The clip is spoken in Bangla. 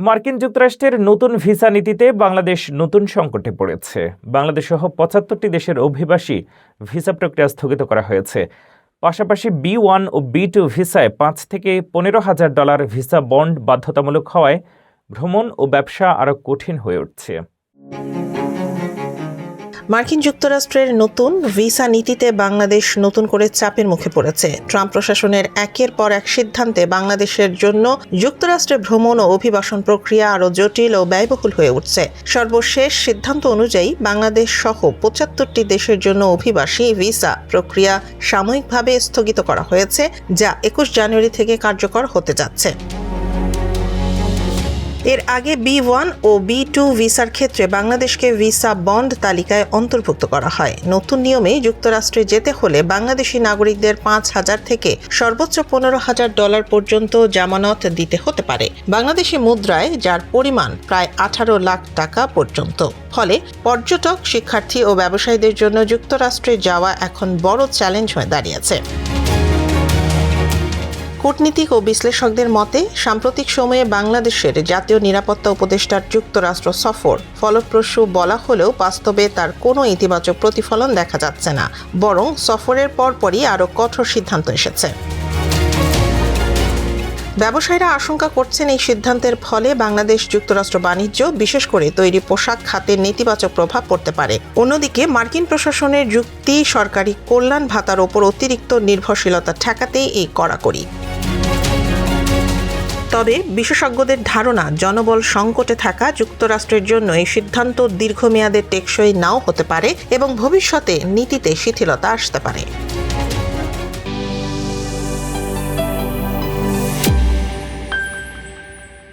মার্কিন যুক্তরাষ্ট্রের নতুন ভিসা নীতিতে বাংলাদেশ নতুন সংকটে পড়েছে। বাংলাদেশসহ ৭৫টি দেশের অভিবাসী ভিসা প্রক্রিয়া স্থগিত করা হয়েছে। পাশাপাশি B1 ও B2 ভিসায় $5,000 থেকে $15,000 ভিসা বন্ড বাধ্যতামূলক হওয়ায় ভ্রমণ ও ব্যবসা আরও কঠিন হয়ে উঠছে। মার্কিন যুক্তরাষ্ট্রের নতুন ভিসা নীতিতে বাংলাদেশ নতুন করে চাপের মুখে পড়েছে। ট্রাম্প প্রশাসনের একের পর এক সিদ্ধান্তে বাংলাদেশের জন্য যুক্তরাষ্ট্রে ভ্রমণ ও অভিবাসন প্রক্রিয়া আরও জটিল ও ব্যয়বহুল হয়ে উঠছে। সর্বশেষ সিদ্ধান্ত অনুযায়ী বাংলাদেশ সহ ৭৫টি দেশের জন্য অভিবাসী ভিসা প্রক্রিয়া সাময়িকভাবে স্থগিত করা হয়েছে, যা ২১ জানুয়ারি থেকে কার্যকর হতে যাচ্ছে। এর আগে B1 ও B2 ভিসার ক্ষেত্রে বাংলাদেশকে ভিসা বন্ড তালিকায় অন্তর্ভুক্ত করা হয়। নতুন নিয়মে যুক্তরাষ্ট্রে যেতে হলে বাংলাদেশি নাগরিকদের $5,000 থেকে সর্বোচ্চ $15,000 পর্যন্ত জামানত দিতে হতে পারে বাংলাদেশি মুদ্রায়, যার পরিমাণ প্রায় 18 লাখ টাকা পর্যন্ত। ফলে পর্যটক, শিক্ষার্থী ও ব্যবসায়ীদের জন্য যুক্তরাষ্ট্রে যাওয়া এখন বড় চ্যালেঞ্জ হয়ে দাঁড়িয়েছে। কূটনীতিক ও বিশ্লেষকদের মতে, সাম্প্রতিক সময়ে বাংলাদেশের জাতীয় নিরাপত্তা উপদেষ্টার যুক্তরাষ্ট্র সফর ফলপ্রসূ বলা হলেও বাস্তবে তার কোনো ইতিবাচক প্রতিফলন দেখা যাচ্ছে না, বরং সফরের পরপরই আরও কঠোর সিদ্ধান্ত এসেছে। ব্যবসায়ীরা আশঙ্কা করছেন এই সিদ্ধান্তের ফলে বাংলাদেশ যুক্তরাষ্ট্র বাণিজ্য, বিশেষ করে তৈরি পোশাক খাতে নেতিবাচক প্রভাব পড়তে পারে। অন্যদিকে মার্কিন প্রশাসনের যুক্তি, সরকারি কল্যাণ ভাতার ওপর অতিরিক্ত নির্ভরশীলতা ঠেকাতেই এই কড়াকড়ি। তবে বিশেষজ্ঞদের ধারণা, জনবল সংকটে থাকা যুক্তরাষ্ট্রের জন্য এই সিদ্ধান্ত দীর্ঘমেয়াদে টেকসই নাও হতে পারে এবং ভবিষ্যতে নীতিতে শিথিলতা আসতে পারে।